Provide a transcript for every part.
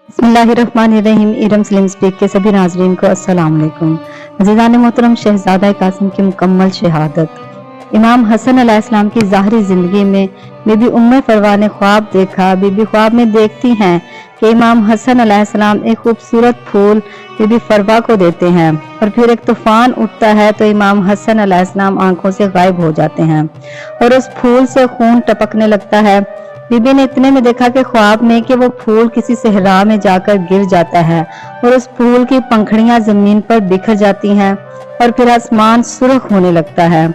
बिस्मिल्लाहिर्रहमानिर्रहीम। Iram slim speak के सभी नाजरीन को अस्सलाम वालेकुम। अज़ीज़ान मोहतरम, शहजादा कासिम की मुकम्मल शहादत। इमाम हसन अलैहिस्सलाम की ज़ाहरी ज़िंदगी में बीबी उम्मे फरवा ने ख्वाब देखा। बीबी ख्वाब में देखती हैं कि इमाम हसन अलैहिस्सलाम एक खूबसूरत फूल बीबी फरवा को देते हैं और फिर एक तूफान उठता है तो इमाम हसन अलैहिस्सलाम आंखों से गायब हो जाते हैं और उस फूल से खून टपकने लगता है। बीबी ने इतने में देखा कि ख्वाब में कि वो फूल किसी सहरा में जाकर गिर जाता है और उस फूल की पंखड़ियां जमीन पर बिखर जाती हैं और फिर आसमान सुर्ख होने लगता है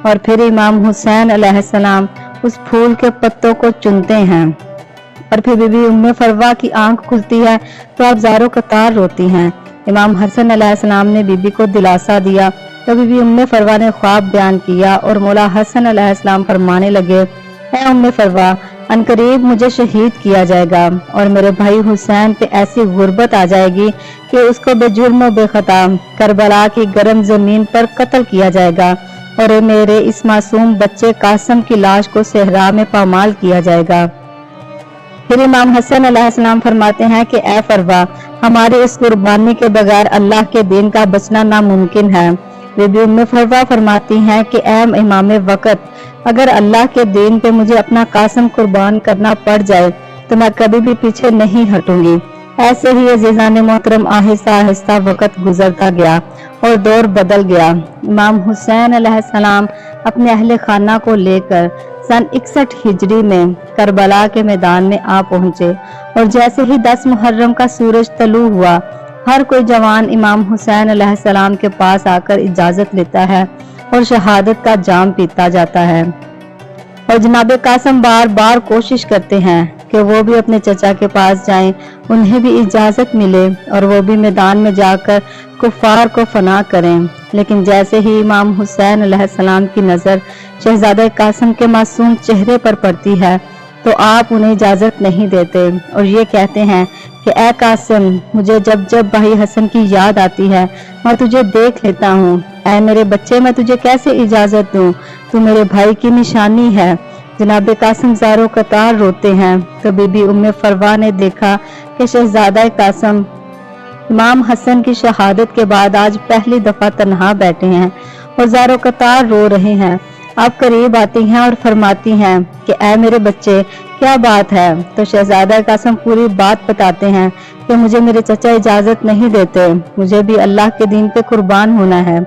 और फिर इमाम हुसैन अलैहिस्सलाम उस फूल के पत्तों को चुनते हैं और फिर बीबी उम्मे फरवा की आंख खुलती है तो आप ज़ारो कतार रोती हैं। इमाम हसन अलैहिस्सलाम ने बीबी को दिलासा दिया तो बीबी उम्मे फरवा ने ख्वाब बयान किया और मौला हसन अलैहिस्सलाम फरमाने लगे, ऐ उम्मे फरवा, अनकरीब मुझे शहीद किया जाएगा और मेरे भाई हुसैन पे ऐसी गुर्बत आ जाएगी कि उसको बेजुर्म बेखता करबला की गर्म जमीन पर कत्ल किया जाएगा और मेरे इस मासूम बच्चे कासिम की लाश को सहरा में पामाल किया जाएगा। फिर इमाम हसन अलैहिस्सलाम फरमाते हैं कि ऐ फरवा, हमारी इस कुर्बानी के बगैर अल्लाह के दीन का बचना नामुमकिन है। बीबी उम्मे फरवा फरमाती हैं कि ऐ इमाम वक़्त, अगर अल्लाह के दीन पे मुझे अपना कासिम कुर्बान करना पड़ जाए तो मैं कभी भी पीछे नहीं हटूंगी। ऐसे ही अज़ीज़ान मोहतरम आहिस्ता आहिस्ता वक़्त गुजरता गया और दौर बदल गया। इमाम हुसैन अलैहिस्सलाम अपने अहले खाना को लेकर सन 61 हिजरी में करबला के मैदान में आ पहुंचे और जैसे ही 10 मुहर्रम का सूरज तलू हुआ, हर कोई जवान इमाम हुसैन अलैहिस्सलाम के पास आकर इजाजत लेता है और शहादत का जाम पीता जाता है और जनाब कासिम बार बार कोशिश करते हैं कि वो भी अपने चचा के पास जाएं, उन्हें भी इजाजत मिले और वो भी मैदान में जाकर कुफार को फना करें। लेकिन जैसे ही इमाम हुसैन अलैहिस्सलाम की नज़र शहजादा कासिम के मासूम चेहरे पर पड़ती है तो आप उन्हें इजाजत नहीं देते और ये कहते हैं कि ऐ कासिम, मुझे जब जब भाई हसन की याद आती है मैं तुझे देख लेता हूँ। ऐ मेरे बच्चे, मैं तुझे कैसे इजाजत दूँ, तू मेरे भाई की निशानी है। जनाब कासिम ज़ारो कतार रोते हैं तो बीबी उम्मे फरवा ने देखा कि शहजादा कासिम इमाम हसन की शहादत के बाद आज पहली दफा तन्हा बैठे हैं और ज़ारो कतार रो रहे हैं। आप करीब आती हैं और फरमाती हैं कि ऐ मेरे बच्चे, क्या बात है। तो शहजादा कासिम पूरी बात बताते हैं कि मुझे मेरे चचा इजाजत नहीं देते, मुझे भी अल्लाह के दीन पे कुर्बान होना है।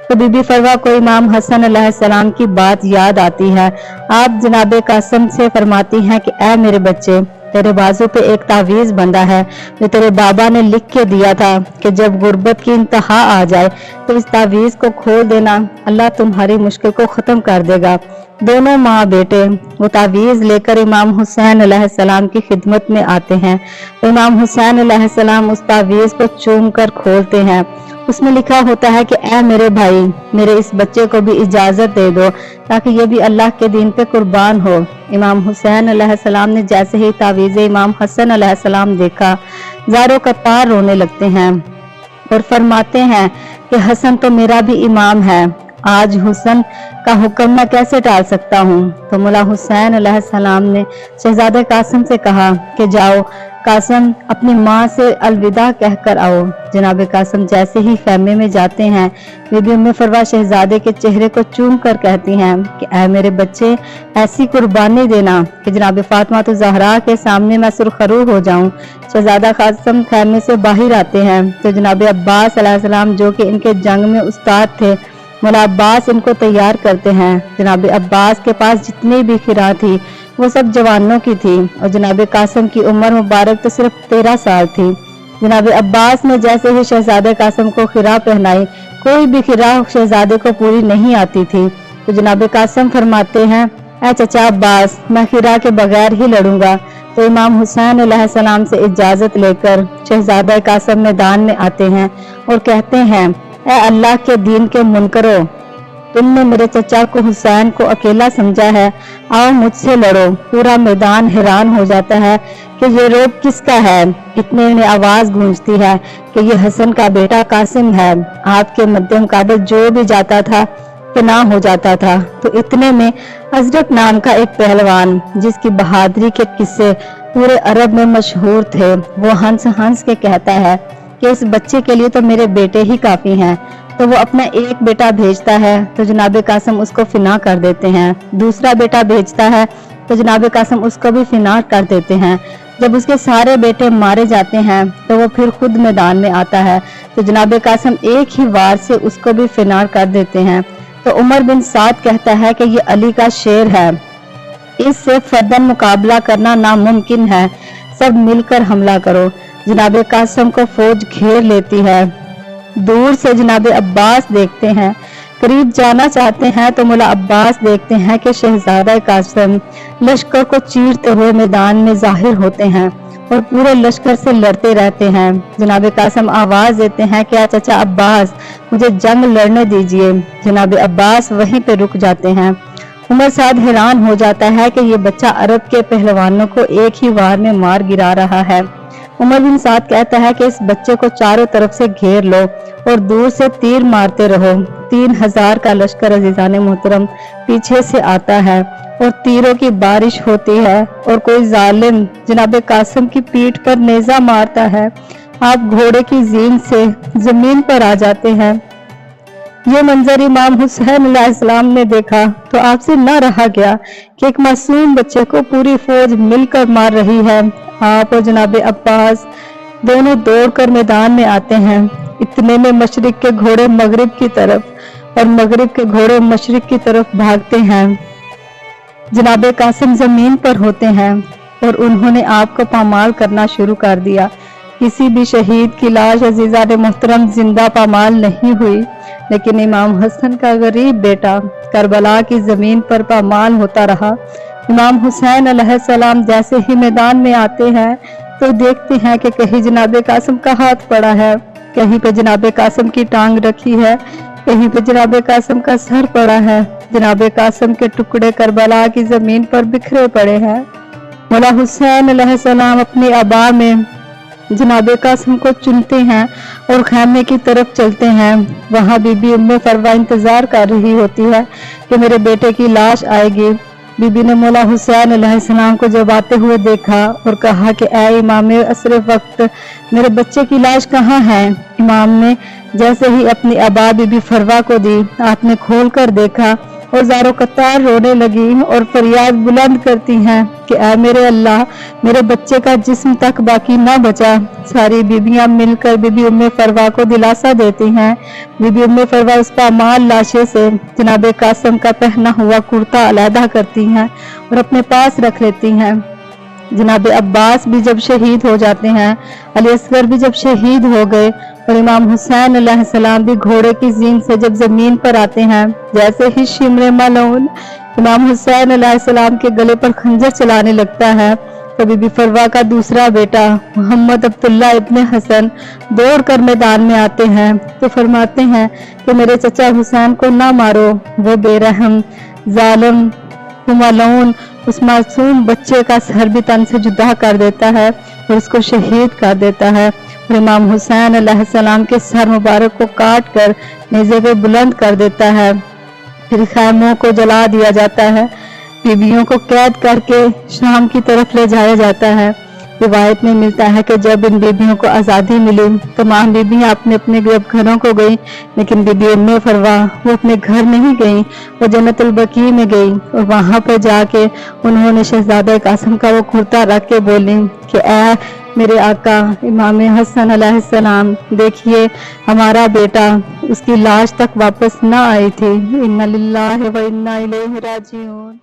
तो बीबी फरवा को इमाम हसन अलैहिस्सलाम की बात याद आती है। आप जनाब कासिम से फरमाती हैं कि ऐ मेरे बच्चे, तेरे बाजू पे एक तावीज बंधा है जो तेरे बाबा ने लिख के दिया था कि जब गुर्बत की इंतहा आ जाए तो इस तावीज को खोल देना, अल्लाह तुम्हारी मुश्किल को खत्म कर देगा। दोनों माँ बेटे वो तावीज लेकर इमाम हुसैन अलैहिस्सलाम की खिदमत में आते हैं तो इमाम हुसैन अलैहिस्सलाम उस तावीज को चूम कर खोलते हैं। उसमें लिखा होता है कि ऐ मेरे भाई, मेरे इस बच्चे को भी इजाजत दे दो ताकि ये भी अल्लाह के दीन पे कुर्बान हो। इमाम हुसैन अलैहिस्सलाम ने जैसे ही तावीज़ इमाम हसन अलैहिस्सलाम देखा, ज़ारो कतार रोने लगते हैं और फरमाते हैं कि हसन तो मेरा भी इमाम है, आज हुसन का हुक्म मैं कैसे टाल सकता हूँ। तो मौला हुसैन अलैहिस्सलाम ने शहजादा कासिम से कहा कि जाओ कासिम, अपनी माँ से अलविदा कहकर आओ। जनाब कासिम जैसे ही खैमे में जाते हैं, बीबी उम्मे फरवा शहजादे के चेहरे को चूम कर कहती हैं कि ऐ मेरे बच्चे, ऐसी कुर्बानी देना कि जनाब फातिमा तो ज़हरा के सामने मैं सुरखरू हो जाऊं। शहजादा कासिम खैमे से बाहर आते हैं तो जनाब अब्बास अलैहिस्सलाम जो कि इनके जंग में उस्ताद थे, मौला अब्बास इनको तैयार करते हैं। जनाब अब्बास के पास जितनी भी खिरा थी वो सब जवानों की थी और जनाब कासिम की उम्र मुबारक तो सिर्फ 13 साल थी। जनाब अब्बास ने जैसे ही शहजादे कासिम को खिरा पहनाई, कोई भी खिरा शहजादे को पूरी नहीं आती थी। तो जनाब कासिम फरमाते हैं, ऐ चचा अब्बास, मैं खिरा के बगैर ही लड़ूंगा। तो इमाम हुसैन अलैहिस्सलाम से इजाजत लेकर शहजादा कासिम मैदान में आते हैं और कहते हैं, ऐ अल्लाह के दीन के मुनकरो, तुमने मेरे चचा को हुसैन को अकेला समझा है, आओ मुझसे लड़ो। पूरा मैदान हैरान हो जाता है कि ये रोब किसका है। इतने में आवाज गूंजती है कि ये हसन का बेटा कासिम है। आपके मद्दे मुकाबले जो भी जाता था पनाह हो जाता था। तो इतने में हजरत नाम का एक पहलवान जिसकी बहादुरी के किस्से पूरे अरब में मशहूर थे। वो हंस हंस के कहता है कि इस बच्चे के लिए तो मेरे बेटे ही काफी हैं। तो वो अपना एक बेटा भेजता है तो जनाब कासिम उसको फिना कर देते हैं। दूसरा बेटा भेजता है तो जनाब कासिम उसको भी फिना कर देते हैं। जब उसके सारे बेटे मारे जाते हैं तो वो फिर खुद मैदान में आता है तो जनाब कासिम एक ही वार से उसको भी फिनार कर देते हैं। तो उमर बिन साद कहता है कि ये अली का शेर है, इससे फर्दन मुकाबला करना नामुमकिन है, सब मिलकर हमला करो। जनाब कासिम को फौज घेर लेती है। दूर से जनाब अब्बास देखते हैं, करीब जाना चाहते हैं तो मुला अब्बास देखते हैं कि शहजादा कासिम लश्कर को चीरते हुए मैदान में जाहिर होते हैं और पूरे लश्कर से लड़ते रहते हैं। जनाब कासिम आवाज देते हैं कि चाचा अब्बास, मुझे जंग लड़ने दीजिए। जनाब अब्बास वहीं पे रुक जाते हैं। उमर साद हैरान हो जाता है कि ये बच्चा अरब के पहलवानों को एक ही वार में मार गिरा रहा है। उमर बिन साद कहता है कि इस बच्चे को चारों तरफ से घेर लो और दूर से तीर मारते रहो। 3000 का लश्कर अजीजान मोहतरम पीछे से आता है और तीरों की बारिश होती है और कोई जालिम जनाब कासिम की पीठ पर नेजा मारता है। आप घोड़े की जीन से जमीन पर आ जाते हैं। ये मंजर इमाम हुसैन अलैहिस्सलाम ने देखा तो आपसे न रहा गया कि एक मासूम बच्चे को पूरी फौज मिलकर मार रही है। आप और जनाब अब्बास दोनों दौड़कर मैदान में आते हैं। इतने में मशरिक के घोड़े मगरिब की तरफ और मगरिब के घोड़े मशरिक की तरफ भागते हैं। जनाब कासिम जमीन पर होते हैं और उन्होंने आपको पामाल करना शुरू कर दिया। किसी भी शहीद की लाश अजीज़ान मोहतरम जिंदा पामाल नहीं हुई, लेकिन इमाम हसन का गरीब बेटा करबला की जमीन पर पामाल होता रहा। इमाम हुसैन अलैहिस्सलाम जैसे ही मैदान में आते हैं तो देखते हैं कि कहीं जनाब कासिम का हाथ पड़ा है, कहीं पे जनाब कासिम की टांग रखी है, कहीं पे जनाब कासिम का सर पड़ा है। जनाब कासिम के टुकड़े करबला की जमीन पर बिखरे पड़े हैं। मौला हुसैन अलैहिस्सलाम अपनी अबा में जनाब कासिम को चुनते हैं और खैमे की तरफ चलते हैं। वहां बीबी उम्मे फरवा इंतजार कर रही होती है कि मेरे बेटे की लाश आएगी। बीबी ने मौला हुसैन अलैहिस्सलाम को जब आते हुए देखा और कहा कि ऐ इमाम असर वक्त, मेरे बच्चे की लाश कहाँ है? इमाम ने जैसे ही अपनी अबा बीबी फरवा को दी, आपने खोल कर देखा और ज़ारो कतार रोने लगी और फरियाद बुलंद करती हैं कि ऐ मेरे अल्लाह, मेरे बच्चे का जिस्म तक बाकी ना बचा। सारी बीबियां मिलकर बीबी उम्मे फरवा को दिलासा देती हैं। बीबी उम्मे फरवा उस पामाल लाशे से जनाब कासिम का पहना हुआ कुर्ता अलहदा करती हैं और अपने पास रख लेती हैं। जनाब अब्बास भी जब शहीद हो जाते हैं, अली असगर भी जब शहीद हो गए और इमाम हुसैन अलैहिस्सलाम भी घोड़े की जीन से जब जमीन पर आते हैं, जैसे ही शिमरे मलऊन इमाम हुसैन अलैहिस्सलाम के गले पर खंजर चलाने लगता है तो बीबी फरवा का दूसरा बेटा मोहम्मद अब्दुल्ला इब्ने हसन दौड़कर मैदान में आते हैं तो फरमाते हैं कि मेरे चचा हुसैन को ना मारो, वो बेरहम जालिम मलऊन उस मासूम बच्चे का सर भी तन से जुदा कर देता है और उसको शहीद कर देता है। और इमाम हुसैन अलैहिस्सलाम के सर मुबारक को काट कर नेज़े पे बुलंद कर देता है। फिर खैमों को जला दिया जाता है। बीबियों को कैद करके शाम की तरफ ले जाया जाता है। रिवायत में मिलता है कि जब इन बीबियों को आज़ादी मिली तमाम बीबियां अपने अपने घरों को गई, लेकिन बीबी उम्मे फरवा वो अपने घर नहीं गई, वो जन्नतुल बकी में गई और वहां पर जाके उन्होंने शहजादा कासिम का वो कुर्ता रख के बोली कि ऐ मेरे आका इमाम हसन अलैहिस्सलाम, देखिए हमारा बेटा, उसकी लाश तक वापस ना आई थी। इन्ना लिल्लाहि व इन्ना इलैहि राजिऊन।